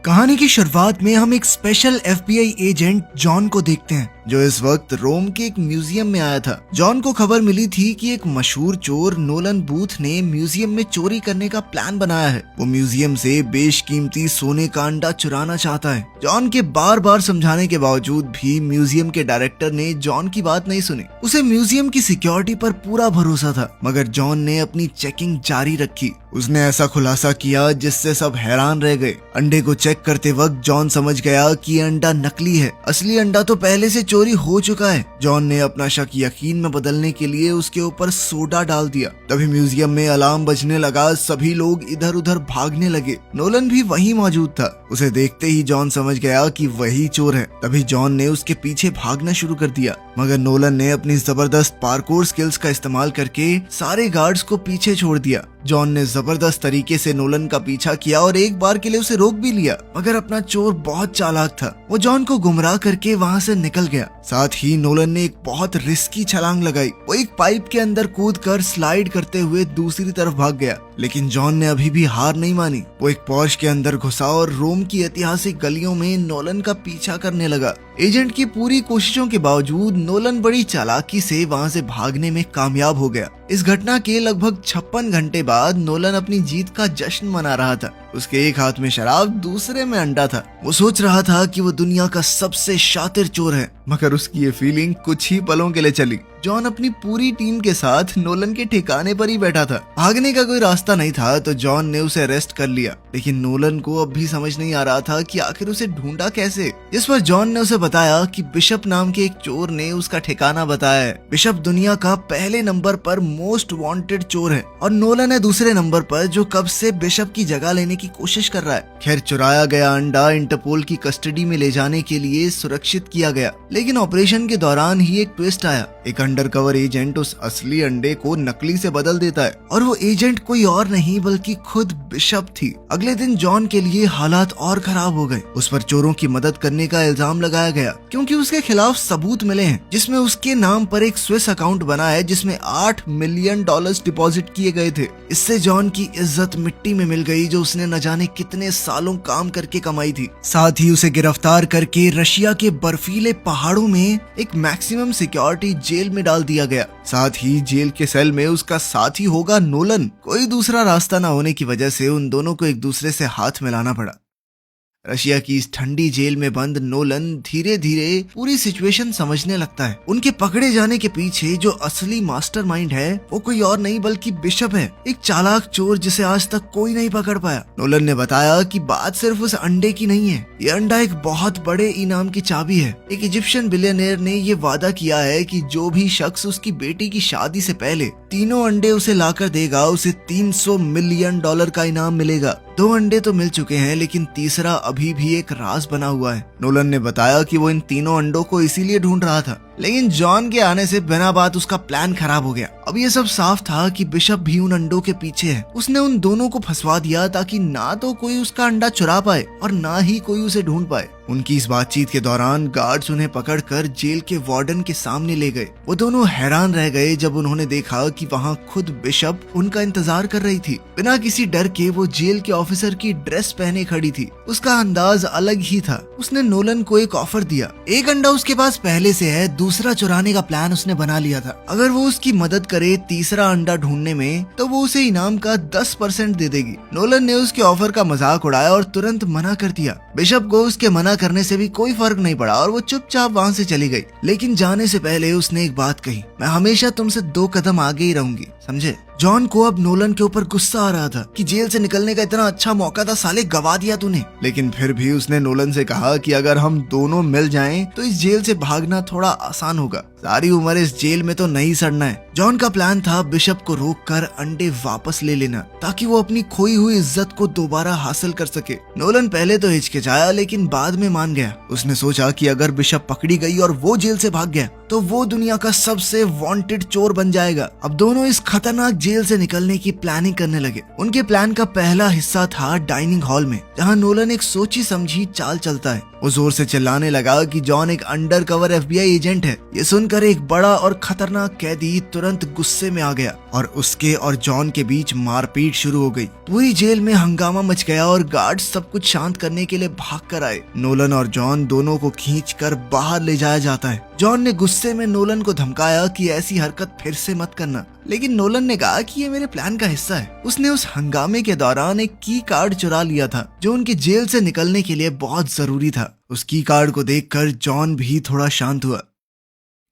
कहानी की शुरुआत में हम एक स्पेशल एफबीआई एजेंट जॉन को देखते हैं जो इस वक्त रोम के एक म्यूजियम में आया था। जॉन को खबर मिली थी कि एक मशहूर चोर नोलन बूथ ने म्यूजियम में चोरी करने का प्लान बनाया है। वो म्यूजियम से बेशकीमती सोने का अंडा चुराना चाहता है। जॉन के बार बार समझाने के बावजूद भी म्यूजियम के डायरेक्टर ने जॉन की बात नहीं सुनी। उसे म्यूजियम की सिक्योरिटी पर पूरा भरोसा था, मगर जॉन ने अपनी चेकिंग जारी रखी। उसने ऐसा खुलासा किया जिससे सब हैरान रह गए। अंडे को चेक करते वक्त जॉन समझ गया कि अंडा नकली है, असली अंडा तो पहले से चोरी हो चुका है। जॉन ने अपना शक यकीन में बदलने के लिए उसके ऊपर सोडा डाल दिया। तभी म्यूजियम में अलार्म बजने लगा, सभी लोग इधर उधर भागने लगे। नोलन भी वहीं मौजूद था। उसे देखते ही जॉन समझ गया कि वही चोर है। तभी जॉन ने उसके पीछे भागना शुरू कर दिया, मगर नोलन ने अपनी जबरदस्त पार्कोर स्किल्स का इस्तेमाल करके सारे गार्ड्स को पीछे छोड़ दिया। जॉन ने जबरदस्त तरीके से नोलन का पीछा किया और एक बार के लिए उसे रोक भी लिया, मगर अपना चोर बहुत चालाक था। वो जॉन को गुमराह करके वहाँ से निकल गया। साथ ही नोलन ने एक बहुत रिस्की छलांग लगाई। वो एक पाइप के अंदर कूदकर स्लाइड करते हुए दूसरी तरफ भाग गया, लेकिन जॉन ने अभी भी हार नहीं मानी। वो एक पॉश के अंदर घुसा और रोम की ऐतिहासिक गलियों में नोलन का पीछा करने लगा। एजेंट की पूरी कोशिशों के बावजूद नोलन बड़ी चालाकी से वहाँ से भागने में कामयाब हो गया। इस घटना के लगभग 56 घंटे बाद नोलन अपनी जीत का जश्न मना रहा था। उसके एक हाथ में शराब, दूसरे में अंडा था। वो सोच रहा था कि वो दुनिया का सबसे शातिर चोर है, मगर उसकी ये फीलिंग कुछ ही पलों के लिए चली। जॉन अपनी पूरी टीम के साथ नोलन के ठिकाने पर ही बैठा था। भागने का कोई रास्ता नहीं था, तो जॉन ने उसे अरेस्ट कर लिया। लेकिन नोलन को अब भी समझ नहीं आ रहा था कि आखिर उसे ढूंढा कैसे। जिस पर जॉन ने उसे बताया कि बिशप नाम के एक चोर ने उसका ठिकाना बताया है। बिशप दुनिया का पहले नंबर पर मोस्ट वांटेड चोर है और नोलन है दूसरे नंबर पर, जो कब से बिशप की जगह लेने की कोशिश कर रहा है। खैर, चुराया गया अंडा इंटरपोल की कस्टडी में ले जाने के लिए सुरक्षित किया गया, लेकिन ऑपरेशन के दौरान ही एक ट्विस्ट आया। एक अंडरकवर एजेंट उस असली अंडे को नकली से बदल देता है, और वो एजेंट कोई और नहीं बल्कि खुद बिशप थी। अगले दिन जॉन के लिए हालात और खराब हो गए। उस पर चोरों की मदद करने का इल्जाम लगाया गया, क्योंकि उसके खिलाफ सबूत मिले हैं जिसमें उसके नाम पर एक स्विस अकाउंट बना है जिसमें $8 मिलियन डिपॉजिट किए गए थे। इससे जॉन की इज्जत मिट्टी में मिल गई, जो उसने न जाने कितने सालों काम करके कमाई थी। साथ ही उसे गिरफ्तार करके रशिया के बर्फीले पहाड़ों में एक मैक्सिमम सिक्योरिटी जेल में डाल दिया गया। साथ ही जेल के सेल में उसका साथी होगा नोलन। कोई दूसरा रास्ता न होने की वजह से उन दोनों को एक दूसरे से हाथ मिलाना पड़ा। रशिया की इस ठंडी जेल में बंद नोलन धीरे धीरे पूरी सिचुएशन समझने लगता है। उनके पकड़े जाने के पीछे जो असली मास्टरमाइंड है वो कोई और नहीं बल्कि बिशप है, एक चालाक चोर जिसे आज तक कोई नहीं पकड़ पाया। नोलन ने बताया कि बात सिर्फ उस अंडे की नहीं है, ये अंडा एक बहुत बड़े इनाम की चाबी है। एक इजिप्शियन बिलियनियर ने ये वादा किया है कि जो भी शख्स उसकी बेटी की शादी से पहले तीनों अंडे उसे लाकर देगा, उसे $300 मिलियन का इनाम मिलेगा। 2 अंडे तो मिल चुके हैं, लेकिन तीसरा अभी भी एक राज बना हुआ है। नोलन ने बताया कि वो इन तीनों अंडों को इसीलिए ढूंढ रहा था, लेकिन जॉन के आने से बिना बात उसका प्लान खराब हो गया। अब ये सब साफ था कि बिशप भी उन अंडों के पीछे है। उसने उन दोनों को फंसवा दिया ताकि ना तो कोई उसका अंडा चुरा पाए और ना ही कोई उसे ढूंढ पाए। उनकी इस बातचीत के दौरान गार्ड्स उन्हें पकड़कर जेल के वार्डन के सामने ले गए। वो दोनों हैरान रह गए जब उन्होंने देखा कि वहाँ खुद बिशप उनका इंतजार कर रही थी। बिना किसी डर के वो जेल के ऑफिसर की ड्रेस पहने खड़ी थी। उसका अंदाज अलग ही था। उसने नोलन को एक ऑफर दिया। एक अंडा उसके पास पहले से है, दूसरा चुराने का प्लान उसने बना लिया था। अगर वो उसकी मदद करे तीसरा अंडा ढूंढने में, तो वो उसे इनाम का 10% दे देगी। नोलन ने उसके ऑफर का मजाक उड़ाया और तुरंत मना कर दिया। बिशप को उसके मना करने से भी कोई फर्क नहीं पड़ा और वो चुपचाप वहाँ से चली गई। लेकिन जाने से पहले उसने एक बात कही, मैं हमेशा तुमसे 2 कदम आगे ही रहूंगी, समझे? जॉन को अब नोलन के ऊपर गुस्सा आ रहा था कि जेल से निकलने का इतना अच्छा मौका था, साले गवा दिया तूने। लेकिन फिर भी उसने नोलन से कहा कि अगर हम दोनों मिल जाएं तो इस जेल से भागना थोड़ा आसान होगा। सारी उम्र इस जेल में तो नहीं सड़ना है। जॉन का प्लान था बिशप को रोककर अंडे वापस ले लेना, ताकि वो अपनी खोई हुई इज्जत को दोबारा हासिल कर सके। नोलन पहले तो हिचकिचाया, लेकिन बाद में मान गया। उसने सोचा कि अगर बिशप पकड़ी गई और वो जेल से भाग गया तो वो दुनिया का सबसे वांटेड चोर बन जाएगा। अब दोनों इस खतरनाक जेल से निकलने की प्लानिंग करने लगे। उनके प्लान का पहला हिस्सा था डाइनिंग हॉल में, जहां नोलन एक सोची समझी चाल चलता है। वो जोर से चिल्लाने लगा कि जॉन एक अंडरकवर एफबीआई एजेंट है। ये सुनकर एक बड़ा और खतरनाक कैदी तुरंत तुरंत गुस्से में आ गया और उसके और जॉन के बीच मारपीट शुरू हो गई। पूरी जेल में हंगामा मच गया और गार्ड्स सब कुछ शांत करने के लिए भाग कर आए। नोलन और जॉन दोनों को खींचकर बाहर ले जाया जाता है। जॉन ने गुस्से में नोलन को धमकाया कि ऐसी हरकत फिर से मत करना, लेकिन नोलन ने कहा कि ये मेरे प्लान का हिस्सा है। उसने उस हंगामे के दौरान एक की कार्ड चुरा लिया था जो उनकी जेल से निकलने के लिए बहुत जरूरी था। उस की कार्ड को देखकर जॉन भी थोड़ा शांत हुआ।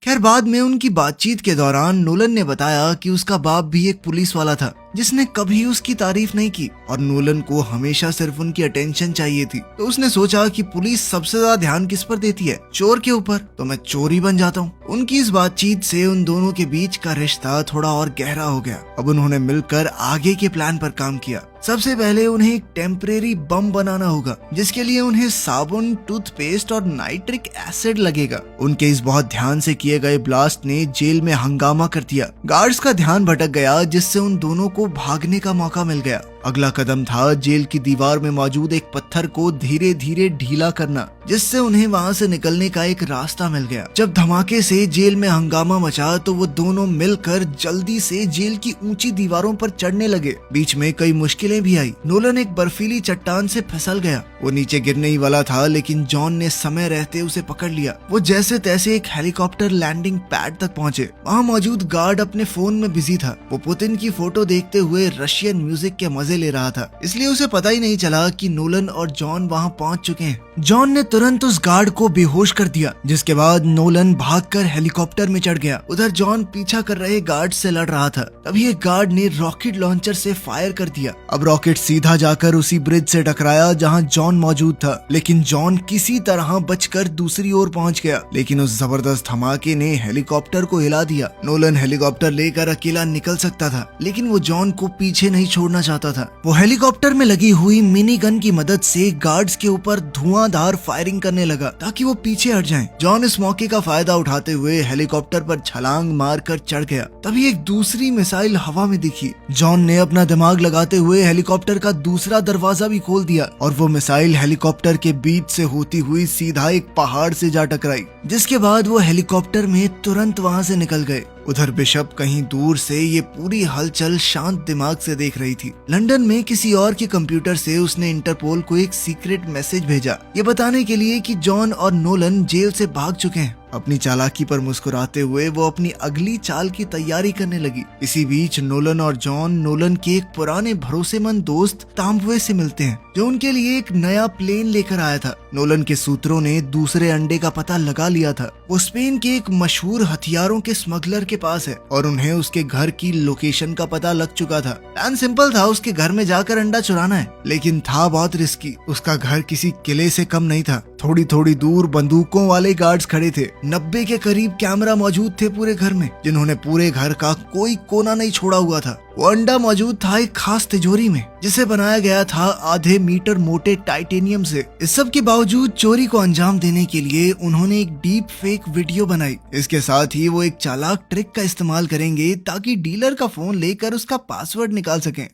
खैर बाद में उनकी बातचीत के दौरान नोलन ने बताया कि उसका बाप भी एक पुलिस वाला था जिसने कभी उसकी तारीफ नहीं की और नोलन को हमेशा सिर्फ उनकी अटेंशन चाहिए थी। तो उसने सोचा कि पुलिस सबसे ज्यादा ध्यान किस पर देती है, चोर के ऊपर, तो मैं चोर ही बन जाता हूँ। उनकी इस बातचीत से उन दोनों के बीच का रिश्ता थोड़ा और गहरा हो गया। अब उन्होंने मिलकर आगे के प्लान पर काम किया। सबसे पहले उन्हें एक टेम्परेरी बम बनाना होगा जिसके लिए उन्हें साबुन, टूथपेस्ट और नाइट्रिक एसिड लगेगा। उनके इस बहुत ध्यान से किए गए ब्लास्ट ने जेल में हंगामा कर दिया। गार्ड्स का ध्यान भटक गया जिससे उन दोनों को भागने का मौका मिल गया। अगला कदम था जेल की दीवार में मौजूद एक पत्थर को धीरे धीरे ढीला करना जिससे उन्हें वहां से निकलने का एक रास्ता मिल गया। जब धमाके से जेल में हंगामा मचा तो वो दोनों मिलकर जल्दी से जेल की ऊंची दीवारों पर चढ़ने लगे। बीच में कई मुश्किलें भी आई। नोलन एक बर्फीली चट्टान से फिसल गया। वो नीचे गिरने ही वाला था लेकिन जॉन ने समय रहते उसे पकड़ लिया। वो जैसे तैसे एक हेलीकॉप्टर लैंडिंग पैड तक पहुंचे। वहाँ मौजूद गार्ड अपने फोन में बिजी था। वो पुतिन की फोटो देखते हुए रशियन म्यूजिक के मजे ले रहा था, इसलिए उसे पता ही नहीं चला कि नोलन और जॉन वहां पहुंच चुके हैं। जॉन ने तुरंत उस गार्ड को बेहोश कर दिया जिसके बाद नोलन भागकर हेलीकॉप्टर में चढ़ गया। उधर जॉन पीछा कर रहे गार्ड से लड़ रहा था। तभी एक गार्ड ने रॉकेट लॉन्चर से फायर कर दिया। अब रॉकेट सीधा जाकर उसी ब्रिज से टकराया जहां जॉन मौजूद था, लेकिन जॉन किसी तरह बचकर दूसरी ओर पहुंच गया। लेकिन उस जबरदस्त धमाके ने हेलीकॉप्टर को हिला दिया। नोलन हेलीकॉप्टर लेकर अकेला निकल सकता था लेकिन वो जॉन को पीछे नहीं छोड़ना चाहता था। वो हेलीकॉप्टर में लगी हुई मिनी गन की मदद से गार्ड्स के ऊपर धुआंधार फायरिंग करने लगा ताकि वो पीछे हट जाएं। जॉन इस मौके का फायदा उठाते हुए हेलीकॉप्टर पर छलांग मारकर चढ़ गया। तभी एक दूसरी मिसाइल हवा में दिखी। जॉन ने अपना दिमाग लगाते हुए हेलीकॉप्टर का दूसरा दरवाजा भी खोल दिया और वो मिसाइल हेलीकॉप्टर के बीच से होती हुई सीधा एक पहाड़ से जा टकराई, जिसके बाद वो हेलीकॉप्टर में तुरंत वहां से निकल गए। उधर बिशप कहीं दूर से ये पूरी हलचल शांत दिमाग से देख रही थी। लंदन में किसी और के कंप्यूटर से उसने इंटरपोल को एक सीक्रेट मैसेज भेजा, ये बताने के लिए कि जॉन और नोलन जेल से भाग चुके हैं। अपनी चालाकी पर मुस्कुराते हुए वो अपनी अगली चाल की तैयारी करने लगी। इसी बीच नोलन और जॉन नोलन के एक पुराने भरोसेमंद दोस्त तांबुए से मिलते हैं जो उनके लिए एक नया प्लेन लेकर आया था। नोलन के सूत्रों ने दूसरे अंडे का पता लगा लिया था। वो स्पेन के एक मशहूर हथियारों के स्मगलर के पास है और उन्हें उसके घर की लोकेशन का पता लग चुका था। प्लान सिंपल था, उसके घर में जाकर अंडा चुराना है, लेकिन था बहुत रिस्की। उसका घर किसी किले से कम नहीं था। थोड़ी थोड़ी दूर बंदूकों वाले गार्ड्स खड़े थे। 90 के करीब कैमरा मौजूद थे पूरे घर में, जिन्होंने पूरे घर का कोई कोना नहीं छोड़ा हुआ था। वो अंडा मौजूद था एक खास तिजोरी में जिसे बनाया गया था आधे मीटर मोटे टाइटेनियम से। इस सब के बावजूद चोरी को अंजाम देने के लिए उन्होंने एक डीप फेक वीडियो बनाई। इसके साथ ही वो एक चालाक ट्रिक का इस्तेमाल करेंगे ताकि डीलर का फोन लेकर उसका पासवर्ड निकाल सकें।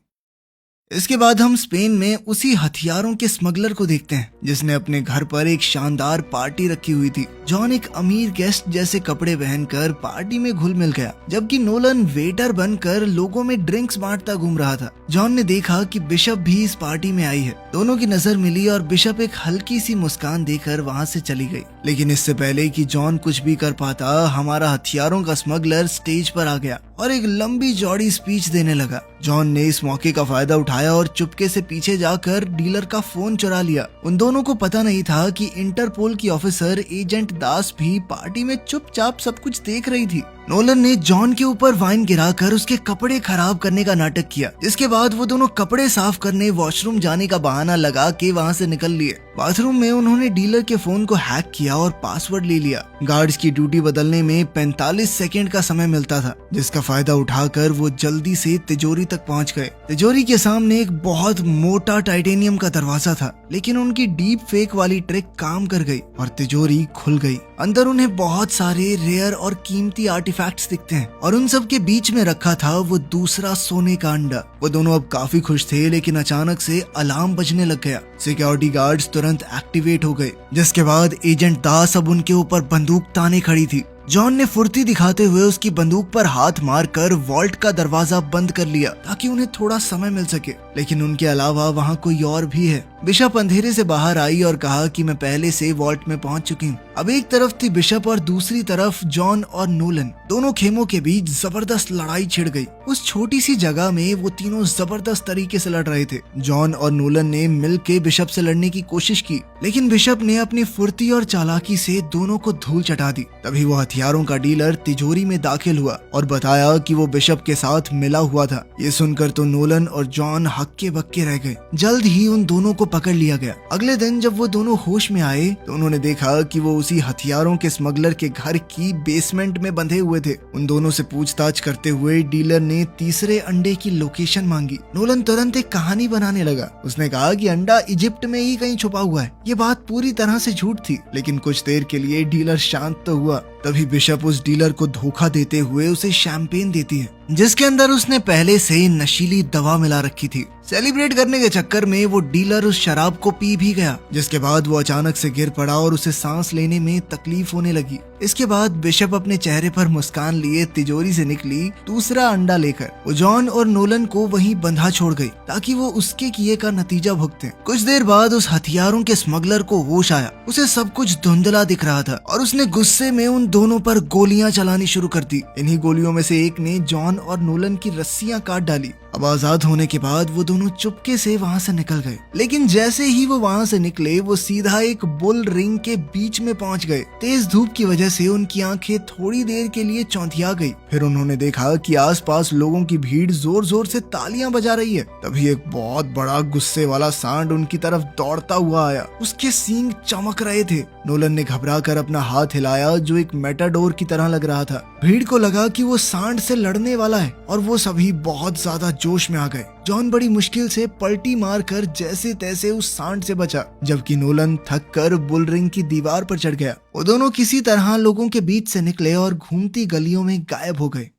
इसके बाद हम स्पेन में उसी हथियारों के स्मगलर को देखते हैं जिसने अपने घर पर एक शानदार पार्टी रखी हुई थी। जॉन एक अमीर गेस्ट जैसे कपड़े पहनकर पार्टी में घुल मिल गया, जबकि नोलन वेटर बनकर लोगों में ड्रिंक्स बांटता घूम रहा था। जॉन ने देखा कि बिशप भी इस पार्टी में आई है। दोनों की नजर मिली और बिशप एक हल्की सी मुस्कान देकर वहाँ से चली गई। लेकिन इससे पहले कि जॉन कुछ भी कर पाता, हमारा हथियारों का स्मगलर स्टेज पर आ गया और एक लंबी चौड़ी स्पीच देने लगा। जॉन ने इस मौके का फायदा उठाया और चुपके से पीछे जाकर डीलर का फोन चुरा लिया। उन दोनों को पता नहीं था कि इंटरपोल की ऑफिसर एजेंट दास भी पार्टी में चुपचाप सब कुछ देख रही थी। नोलन ने जॉन के ऊपर वाइन गिराकर उसके कपड़े खराब करने का नाटक किया, जिसके बाद वो दोनों कपड़े साफ करने वॉशरूम जाने का बहाना लगा के वहाँ से निकल लिए। बाथरूम में उन्होंने डीलर के फोन को हैक किया और पासवर्ड ले लिया। गार्ड्स की ड्यूटी बदलने में 45 सेकंड का समय मिलता था, जिसका फायदा उठाकर वो जल्दी से तिजोरी तक पहुंच गए। तिजोरी के सामने एक बहुत मोटा टाइटेनियम का दरवाजा था, लेकिन उनकी डीप फेक वाली ट्रिक काम कर गई और तिजोरी खुल गई। अंदर उन्हें बहुत सारे रेयर और कीमती आर्टिफैक्ट्स दिखते हैं और उन सब के बीच में रखा था वो दूसरा सोने का अंडा। वो दोनों अब काफी खुश थे, लेकिन अचानक से अलार्म बजने लग गया। सिक्योरिटी गार्ड्स तुरंत एक्टिवेट हो गए, जिसके बाद एजेंट दास अब उनके ऊपर बंदूक ताने खड़ी थी। जॉन ने फुर्ती दिखाते हुए उसकी बंदूक पर हाथ मारकर वॉल्ट का दरवाजा बंद कर लिया ताकि उन्हें थोड़ा समय मिल सके, लेकिन उनके अलावा वहाँ कोई और भी है। बिशप अंधेरे से बाहर आई और कहा कि मैं पहले से वॉल्ट में पहुंच चुकी हूँ। अब एक तरफ थी बिशप और दूसरी तरफ जॉन और नोलन। दोनों खेमों के बीच जबरदस्त लड़ाई छिड़ गई। उस छोटी सी जगह में वो तीनों जबरदस्त तरीके से लड़ रहे थे। जॉन और नोलन ने मिलकर बिशप से लड़ने की कोशिश की, लेकिन बिशप ने अपनी फुर्ती और चालाकी से दोनों को धूल चटा दी। तभी वो हथियारों का डीलर तिजोरी में दाखिल हुआ और बताया कि वो बिशप के साथ मिला हुआ था। ये सुनकर तो नोलन और जॉन हक्के बक्के रह गए। जल्द ही उन दोनों को पकड़ लिया गया। अगले दिन जब वो दोनों होश में आए तो उन्होंने देखा कि वो उसी हथियारों के स्मगलर के घर की बेसमेंट में बंधे हुए थे। उन दोनों से पूछताछ करते हुए डीलर ने तीसरे अंडे की लोकेशन मांगी। नोलन तुरंत एक कहानी बनाने लगा। उसने कहा कि अंडा इजिप्ट में ही कहीं छुपा हुआ है। ये बात पूरी तरह से झूठ थी, लेकिन कुछ देर के लिए डीलर शांत तो हुआ। तभी बिशप उस डीलर को धोखा देते हुए उसे शैंपेन देती है, जिसके अंदर उसने पहले से नशीली दवा मिला रखी थी। सेलिब्रेट करने के चक्कर में वो डीलर उस शराब को पी भी गया, जिसके बाद वो अचानक से गिर पड़ा और उसे सांस लेने में तकलीफ होने लगी। इसके बाद बिशप अपने चेहरे पर मुस्कान लिए तिजोरी से निकली दूसरा अंडा लेकर। वो जॉन और नोलन को वहीं बंधा छोड़ गई ताकि वो उसके किए का नतीजा भुगतें। कुछ देर बाद उस हथियारों के स्मगलर को होश आया। उसे सब कुछ धुंधला दिख रहा था और उसने गुस्से में उन दोनों पर गोलियां चलानी शुरू कर दी। इन्हीं गोलियों में से एक ने जॉन और नोलन की रस्सियां काट डाली। अब आजाद होने के बाद वो दोनों चुपके से वहाँ से निकल गए, लेकिन जैसे ही वो वहाँ से निकले वो सीधा एक बुल रिंग के बीच में पहुँच गए। तेज धूप की वजह से उनकी आंखें थोड़ी देर के लिए चौंधिया गई। फिर उन्होंने देखा कि आसपास लोगों की भीड़ जोर जोर से तालियां बजा रही है। तभी एक बहुत बड़ा गुस्से वाला सांड उनकी तरफ दौड़ता हुआ आया। उसके सींग चमक रहे थे। नोलन ने घबरा कर अपना हाथ हिलाया जो एक मेटाडोर की तरह लग रहा था। भीड़ को लगा कि वो सांड से लड़ने वाला है और वो सभी बहुत ज्यादा जोश में आ गए। जॉन बड़ी मुश्किल से पलटी मारकर जैसे तैसे उस सांड से बचा, जबकि नोलन थक कर बुल रिंग की दीवार पर चढ़ गया। वो दोनों किसी तरह लोगों के बीच से निकले और घूमती गलियों में गायब हो गए।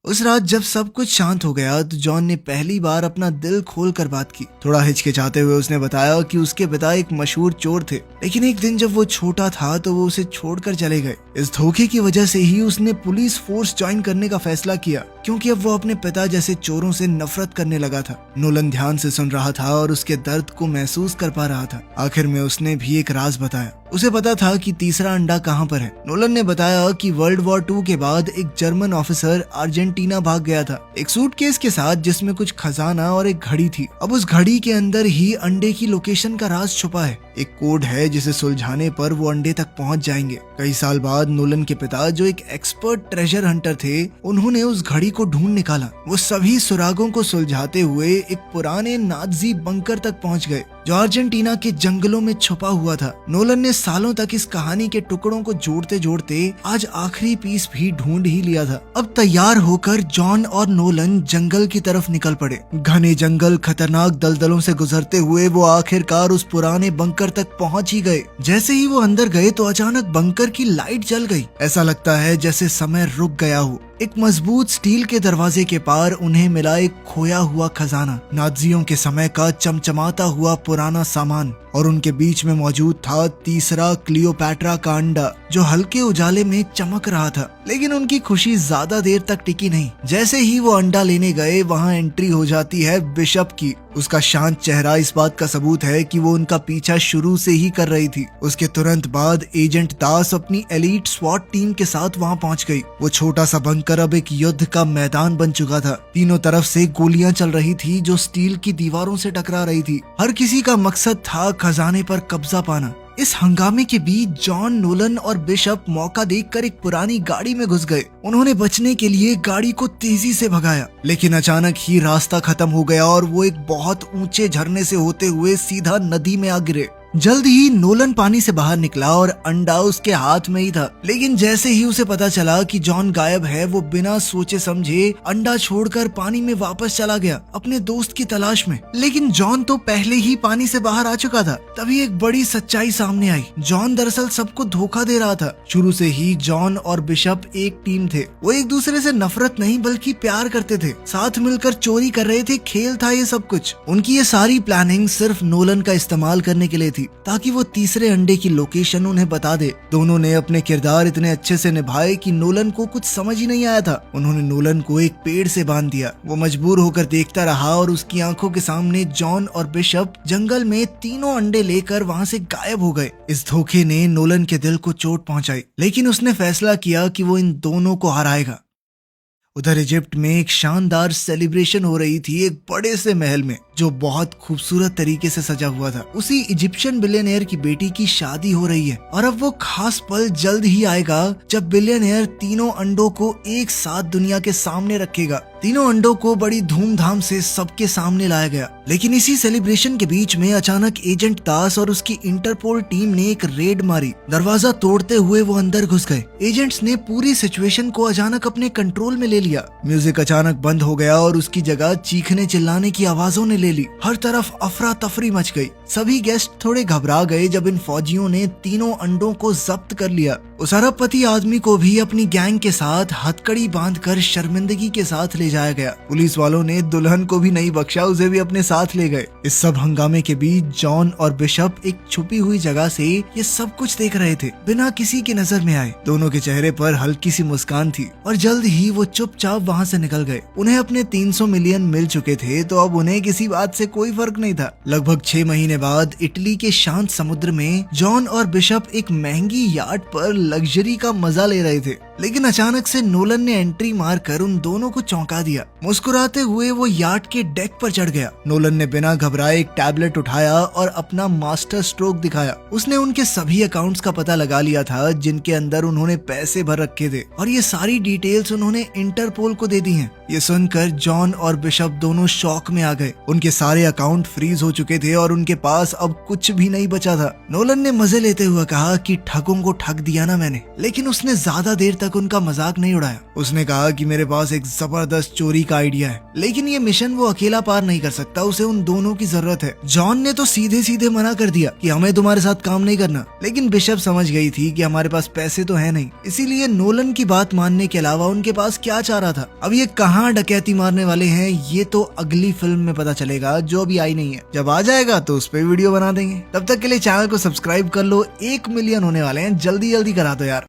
उस रात जब सब कुछ शांत हो गया तो जॉन ने पहली बार अपना दिल खोल कर बात की। थोड़ा हिचकिचाते हुए उसने बताया कि उसके पिता एक मशहूर चोर थे, लेकिन एक दिन जब वो छोटा था तो वो उसे छोड़कर चले गए। इस धोखे की वजह से ही उसने पुलिस फोर्स ज्वाइन करने का फैसला किया, क्योंकि अब वो अपने पिता जैसे चोरों से नफरत करने लगा था। नोलन ध्यान से सुन रहा था और उसके दर्द को महसूस कर पा रहा था। आखिर में उसने भी एक राज बताया। उसे पता था कि तीसरा अंडा कहाँ पर है। नोलन ने बताया कि वर्ल्ड वॉर 2 के बाद एक जर्मन ऑफिसर अर्जेंटीना भाग गया था, एक सूटकेस के साथ जिसमें कुछ खजाना और एक घड़ी थी। अब उस घड़ी के अंदर ही अंडे की लोकेशन का राज छुपा है। एक कोड है जिसे सुलझाने पर वो अंडे तक पहुंच जाएंगे। कई साल बाद नोलन के पिता, जो एक एक्सपर्ट ट्रेजर हंटर थे, उन्होंने उस घड़ी को ढूंढ निकाला। वो सभी सुरागों को सुलझाते हुए एक पुराने नाजी बंकर तक पहुंच गए जो अर्जेंटीना के जंगलों में छुपा हुआ था। नोलन ने सालों तक इस कहानी के टुकड़ों को जोड़ते जोड़ते आज आखिरी पीस भी ढूंढ ही लिया था। अब तैयार होकर जॉन और नोलन जंगल की तरफ निकल पड़े। घने जंगल, खतरनाक दलदलों से गुजरते हुए वो आखिरकार उस पुराने बंकर तक पहुंच ही गए। जैसे ही वो अंदर गए तो अचानक बंकर की लाइट जल गई। ऐसा लगता है जैसे समय रुक गया हो। एक मजबूत स्टील के दरवाजे के पार उन्हें मिला एक खोया हुआ खजाना, नाजियों के समय का चमचमाता हुआ पुराना सामान, और उनके बीच में मौजूद था तीसरा क्लियोपैट्रा का अंडा जो हल्के उजाले में चमक रहा था। लेकिन उनकी खुशी ज्यादा देर तक टिकी नहीं। जैसे ही वो अंडा लेने गए वहाँ एंट्री हो जाती है बिशप की। उसका शांत चेहरा इस बात का सबूत है कि वो उनका पीछा शुरू से ही कर रही थी। उसके तुरंत बाद एजेंट दास अपनी एलीट स्वॉट टीम के साथ वहाँ पहुँच गई। वो छोटा सा बंकर अब एक युद्ध का मैदान बन चुका था। तीनों तरफ से गोलियां चल रही थी जो स्टील की दीवारों से टकरा रही थी। हर किसी का मकसद था खजाने पर कब्जा पाना। इस हंगामे के बीच जॉन, नोलन और बिशप मौका देखकर एक पुरानी गाड़ी में घुस गए। उन्होंने बचने के लिए गाड़ी को तेजी से भगाया, लेकिन अचानक ही रास्ता खत्म हो गया और वो एक बहुत ऊंचे झरने से होते हुए सीधा नदी में आ गिरे। जल्द ही नोलन पानी से बाहर निकला और अंडा उसके हाथ में ही था। लेकिन जैसे ही उसे पता चला कि जॉन गायब है, वो बिना सोचे समझे अंडा छोड़कर पानी में वापस चला गया अपने दोस्त की तलाश में। लेकिन जॉन तो पहले ही पानी से बाहर आ चुका था। तभी एक बड़ी सच्चाई सामने आई। जॉन दरअसल सबको धोखा दे रहा था। शुरू से ही जॉन और बिशप एक टीम थे। वो एक दूसरे से नफरत नहीं बल्कि प्यार करते थे। साथ मिलकर चोरी कर रहे थे। खेल था ये सब कुछ। उनकी ये सारी प्लानिंग सिर्फ नोलन का इस्तेमाल करने के लिए थी। थी ताकि वो तीसरे अंडे की लोकेशन उन्हें बता दे। दोनों ने अपने किरदार इतने अच्छे से निभाए कि नोलन को कुछ समझ ही नहीं आया था। उन्होंने नोलन को एक पेड़ से बांध दिया। वो मजबूर होकर देखता रहा और उसकी आंखों के सामने जॉन और बिशप जंगल में तीनों अंडे लेकर वहाँ से गायब हो गए। इस धोखे ने नोलन के दिल को चोट पहुंचाई, लेकिन उसने फैसला किया कि वो इन दोनों को हराएगा। उधर इजिप्ट में एक शानदार सेलिब्रेशन हो रही थी एक बड़े से महल में जो बहुत खूबसूरत तरीके से सजा हुआ था। उसी इजिप्शियन बिलियनियर की बेटी की शादी हो रही है और अब वो खास पल जल्द ही आएगा जब बिलियनियर तीनों अंडों को एक साथ दुनिया के सामने रखेगा। तीनों अंडों को बड़ी धूमधाम से सबके सामने लाया गया। लेकिन इसी सेलिब्रेशन के बीच में अचानक एजेंट दास और उसकी इंटरपोल टीम ने एक रेड मारी। दरवाजा तोड़ते हुए वो अंदर घुस गए। एजेंट्स ने पूरी सिचुएशन को अचानक अपने कंट्रोल में ले लिया। म्यूजिक अचानक बंद हो गया और उसकी जगह चीखने चिल्लाने की आवाजों ने ले ली। हर तरफ अफरा तफरी मच गई। सभी गेस्ट थोड़े घबरा गए जब इन फौजियों ने तीनों अंडों को जब्त कर लिया। उस अरबपति आदमी को भी अपनी गैंग के साथ हथकड़ी बांधकर शर्मिंदगी के साथ ले जाया गया। पुलिस वालों ने दुल्हन को भी नहीं बख्शा, उसे भी अपने साथ ले गए। इस सब हंगामे के बीच जॉन और बिशप एक छुपी हुई जगह से ये सब कुछ देख रहे थे, बिना किसी की नजर में आए। दोनों के चेहरे पर हल्की सी मुस्कान थी और जल्द ही वो चुपचाप वहाँ से निकल गए। उन्हें अपने 300 मिलियन मिल चुके थे तो अब उन्हें किसी बात से कोई फर्क नहीं था। लगभग 6 महीने बाद इटली के शांत समुद्र में जॉन और बिशप एक महंगी याट पर लग्जरी का मजा ले रहे थे, लेकिन अचानक से नोलन ने एंट्री मारकर उन दोनों को चौंका दिया। मुस्कुराते हुए वो याट के डेक पर चढ़ गया। नोलन ने बिना घबराए एक टैबलेट उठाया और अपना मास्टर स्ट्रोक दिखाया। उसने उनके सभी अकाउंट्स का पता लगा लिया था जिनके अंदर उन्होंने पैसे भर रखे थे और ये सारी डिटेल्स उन्होंने इंटरपोल को दे दी हैं। ये सुनकर जॉन और बिशप दोनों शॉक में आ गए। उनके सारे अकाउंट फ्रीज हो चुके थे और उनके पास अब कुछ भी नहीं बचा था। नोलन ने मजे लेते हुए कहा कि ठगों को ठग दिया ना मैंने, लेकिन उसने ज्यादा देर तक उनका मजाक नहीं उड़ाया। उसने कहा कि मेरे पास एक जबरदस्त चोरी का आइडिया है, लेकिन ये मिशन वो अकेला पार नहीं कर सकता, उसे उन दोनों की जरूरत है। जॉन ने तो सीधे सीधे मना कर दिया कि हमें तुम्हारे साथ काम नहीं करना, लेकिन बिशप समझ गई थी कि हमारे पास पैसे तो है नहीं, इसीलिए नोलन की बात मानने के अलावा उनके पास क्या चाह रहा था। अब ये कहाँ डकैती मारने वाले हैं ये तो अगली फिल्म में पता चलेगा, जो अभी आई नहीं है। जब आ जाएगा तो उस पर वीडियो बना देंगे। तब तक के लिए चैनल को सब्सक्राइब कर लो, 1 मिलियन होने वाले हैं, जल्दी जल्दी करा दो यार।